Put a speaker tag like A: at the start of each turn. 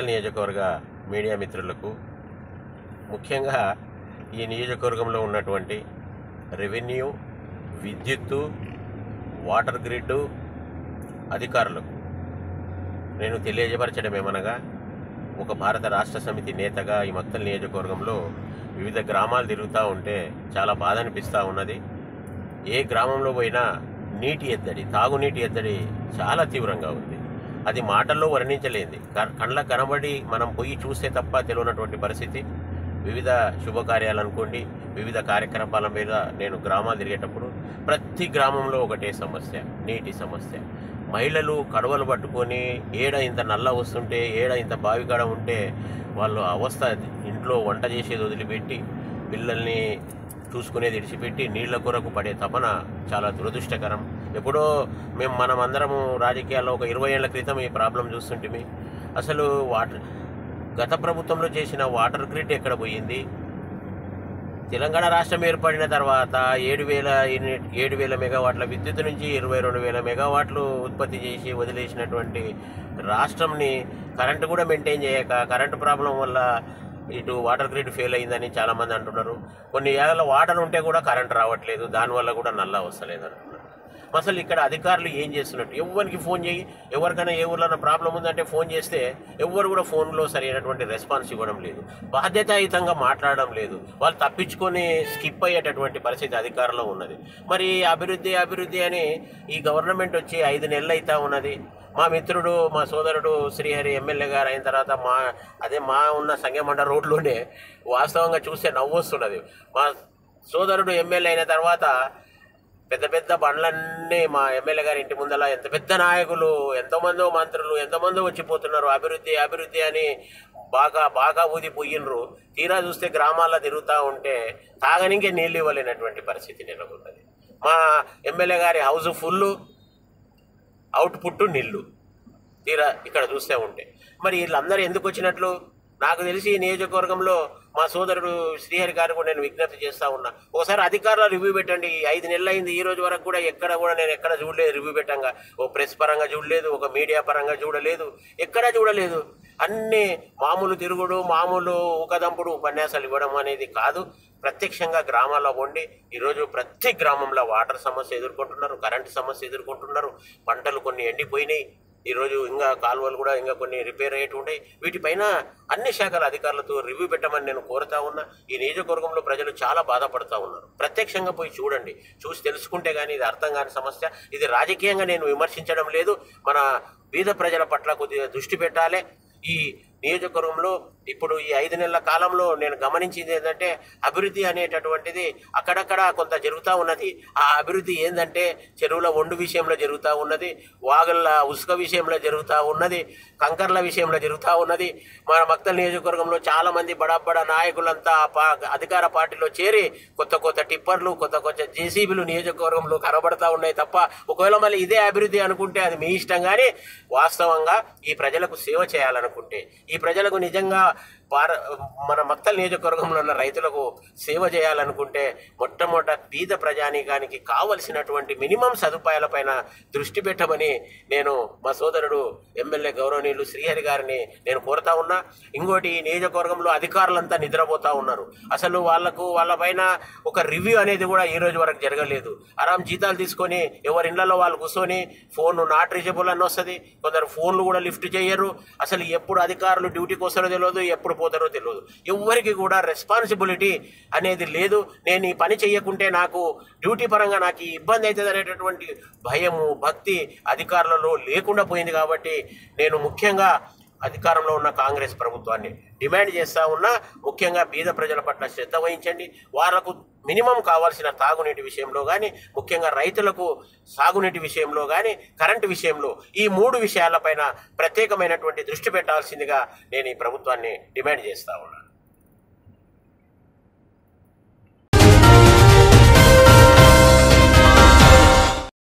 A: మక్తల్ నియోజకవర్గ మీడియా మిత్రులకు, ముఖ్యంగా ఈ నియోజకవర్గంలో ఉన్నటువంటి రెవెన్యూ, విద్యుత్తు, వాటర్ గ్రిడ్ అధికారులకు నేను తెలియజేయపరచడం ఏమనగా, ఒక భారత రాష్ట్ర సమితి నేతగా ఈ మక్తల్ నియోజకవర్గంలో వివిధ గ్రామాలు తిరుగుతూ ఉంటే చాలా బాధ అనిపిస్తూ ఉన్నది. ఏ గ్రామంలో పోయినా నీటి ఎద్దడి, తాగునీటి ఎద్దడి చాలా తీవ్రంగా ఉంది. అది మాటల్లో వర్ణించలేంది. కళ్ళకు కనబడి మనం పోయి చూస్తే తప్ప తెలియనటువంటి పరిస్థితి. వివిధ శుభకార్యాలు అనుకోండి, వివిధ కార్యక్రమాల మీద నేను గ్రామాలు తిరిగేటప్పుడు ప్రతి గ్రామంలో ఒకటే సమస్య, నీటి సమస్య. మహిళలు కడవలు పట్టుకొని ఏడ ఇంత నల్ల వస్తుంటే, ఏడ ఇంత బావికాడ ఉంటే వాళ్ళు అవస్థ, ఇంట్లో వంట చేసేది వదిలిపెట్టి పిల్లల్ని చూసుకునేది విడిచిపెట్టి నీళ్ల కొరకు పడే తపన చాలా దురదృష్టకరం. ఎప్పుడో మనమందరము రాజకీయాల్లో ఒక 20 ఏళ్ల క్రితం ఈ ప్రాబ్లం చూస్తుంటే, అసలు గత ప్రభుత్వంలో చేసిన వాటర్ గ్రిడ్ ఎక్కడ పోయింది? తెలంగాణ రాష్ట్రం ఏర్పడిన తర్వాత 7,000 మెగావాట్ల విద్యుత్ నుంచి 22,000 మెగావాట్లు ఉత్పత్తి చేసి వదిలేసినటువంటి రాష్ట్రంని కరెంటు కూడా మెయింటైన్ చేయక, కరెంటు ప్రాబ్లం వల్ల ఇటు వాటర్ గ్రిడ్ ఫెయిల్ అయిందని చాలామంది అంటున్నారు. కొన్ని ఏళ్ళ వాటర్ ఉంటే కూడా కరెంటు రావట్లేదు, దానివల్ల కూడా నల్లా వస్తలేదు అంటున్నారు. అసలు ఇక్కడ అధికారులు ఏం చేస్తున్నట్టు? ఎవరికి ఫోన్ చేయి, ఎవరికైనా ఏ ఊర్లో ప్రాబ్లం ఉందంటే ఫోన్ చేస్తే ఎవరు కూడా ఫోన్లో సరైనటువంటి రెస్పాన్స్ ఇవ్వడం లేదు, బాధ్యతాయుతంగా మాట్లాడడం లేదు. వాళ్ళు తప్పించుకొని స్కిప్ అయ్యేటటువంటి పరిస్థితి అధికారంలో ఉన్నది. మరి అభివృద్ధి అని ఈ గవర్నమెంట్ వచ్చి 5 నెలలు అవుతా ఉన్నది. మా మిత్రుడు, మా సోదరుడు శ్రీహరి ఎమ్మెల్యే గారు అయిన తర్వాత మా ఉన్న సంగమండ రోడ్లోనే వాస్తవంగా చూస్తే నవ్వు వస్తున్నది. మా సోదరుడు ఎమ్మెల్యే అయిన తర్వాత పెద్ద పెద్ద బండ్లన్నీ మా ఎమ్మెల్యే గారి ఇంటి ముందల ఎంత పెద్ద నాయకులు, ఎంతోమందో మంత్రులు, ఎంతోమందో వచ్చిపోతున్నారు. అభివృద్ధి అని బాగా ఊదిపోయినరు. తీరా చూస్తే గ్రామాల్లో తిరుగుతూ ఉంటే తాగనికే నీళ్ళు ఇవ్వలేనటువంటి పరిస్థితి నెలకొన్నది. మా ఎమ్మెల్యే గారి హౌస్ ఫుల్, అవుట్పుట్ నీళ్ళు. తీరా ఇక్కడ చూస్తూ ఉంటే మరి వీళ్ళందరూ ఎందుకు వచ్చినట్లు? నాకు తెలిసి ఈ నియోజకవర్గంలో మా సోదరుడు శ్రీహరి గారు కూడా నేను విజ్ఞప్తి చేస్తూ ఉన్నా, ఒకసారి అధికారులు రివ్యూ పెట్టండి. 5 నెలలు అయింది, ఈ రోజు వరకు కూడా నేను ఎక్కడ చూడలేదు రివ్యూ పెట్టంగా. ఓ ప్రెస్ పరంగా చూడలేదు, ఒక మీడియా పరంగా చూడలేదు, ఎక్కడా చూడలేదు. అన్నీ మామూలు తిరుగుడు, మామూలు ఊకదంపుడు, ఉపన్యాసాలు ఇవ్వడం అనేది కాదు. ప్రత్యక్షంగా గ్రామాల్లో ఉండి ఈరోజు ప్రతి గ్రామంలో వాటర్ సమస్య ఎదుర్కొంటున్నారు, కరెంటు సమస్య ఎదుర్కొంటున్నారు. పంటలు కొన్ని ఎండిపోయినాయి. ఈరోజు ఇంకా కాలువలు కూడా ఇంకా కొన్ని రిపేర్ అయ్యేవి ఉంటాయి. వీటిపైన అన్ని శాఖల అధికారులతో రివ్యూ పెట్టమని నేను కోరుతా ఉన్నా. ఈ నియోజకవర్గంలో ప్రజలు చాలా బాధపడుతూ ఉన్నారు. ప్రత్యక్షంగా పోయి చూడండి, చూసి తెలుసుకుంటే కానీ ఇది అర్థం కాని సమస్య. ఇది రాజకీయంగా నేను విమర్శించడం లేదు, మన బీద ప్రజల పట్ల కొద్దిగా దృష్టి పెట్టాలి. ఈ నియోజకవర్గంలో ఇప్పుడు ఈ 5 నెలల కాలంలో నేను గమనించింది ఏంటంటే, అభివృద్ధి అనేటటువంటిది అక్కడక్కడ కొంత జరుగుతూ ఉన్నది. ఆ అభివృద్ధి ఏంటంటే చెరువుల ఒండు విషయంలో జరుగుతూ ఉన్నది, వాగుల ఉసుక విషయంలో జరుగుతూ ఉన్నది, కంకర్ల విషయంలో జరుగుతూ ఉన్నది. మన మక్తల్ నియోజకవర్గంలో చాలామంది బడా నాయకులంతా అధికార పార్టీలో చేరి కొత్త టిప్పర్లు, కొత్త జేసీబీలు నియోజకవర్గంలో కనబడతా ఉన్నాయి తప్ప, ఒకవేళ మళ్ళీ ఇదే అభివృద్ధి అనుకుంటే అది మీ ఇష్టం. కానీ వాస్తవంగా ఈ ప్రజలకు సేవ చేయాలనుకుంటే, ఈ ప్రజలకు నిజంగా మన మక్తల్ నియోజకవర్గంలో ఉన్న రైతులకు సేవ చేయాలనుకుంటే మొట్టమొదట బీద ప్రజానీకానికి కావలసినటువంటి మినిమం సదుపాయాలపైన దృష్టి పెట్టమని నేను మా సోదరుడు ఎమ్మెల్యే గౌరవనీయులు శ్రీహరి గారిని నేను కోరుతా ఉన్నా. ఇంకోటి, ఈ నియోజకవర్గంలో అధికారులంతా నిద్రపోతూ ఉన్నారు. అసలు వాళ్ళపైన ఒక రివ్యూ అనేది కూడా ఈ రోజు వరకు జరగలేదు. ఆరాం జీతాలు తీసుకొని ఎవరి ఇళ్లలో వాళ్ళు కూర్చొని ఫోన్ నాట్ రీచబుల్ అని వస్తుంది. కొందరు ఫోన్లు కూడా లిఫ్ట్ చేయరు. అసలు ఎప్పుడు అధికారులు డ్యూటీకి వస్తారో తెలియదు, ఎప్పుడు పోతారో తెలియదు. ఎవరికి కూడా రెస్పాన్సిబిలిటీ అనేది లేదు. నేను ఈ పని చేయకుంటే నాకు డ్యూటీ పరంగా నాకు ఈ ఇబ్బంది అవుతుంది అనేటటువంటి భయము, భక్తి అధికారులలో లేకుండా పోయింది. కాబట్టి నేను ముఖ్యంగా అధికారంలో ఉన్న కాంగ్రెస్ ప్రభుత్వాన్ని డిమాండ్ చేస్తూ ఉన్నా, ముఖ్యంగా బీద ప్రజల పట్ల శ్రద్ధ వహించండి. వాళ్లకు మినిమం కావాల్సిన తాగునీటి విషయంలో కానీ, ముఖ్యంగా రైతులకు సాగునీటి విషయంలో కానీ, కరెంటు విషయంలో ఈ 3 విషయాలపైన ప్రత్యేకమైనటువంటి దృష్టి పెట్టాల్సిందిగా నేను ఈ ప్రభుత్వాన్ని డిమాండ్ చేస్తూ ఉన్నాను.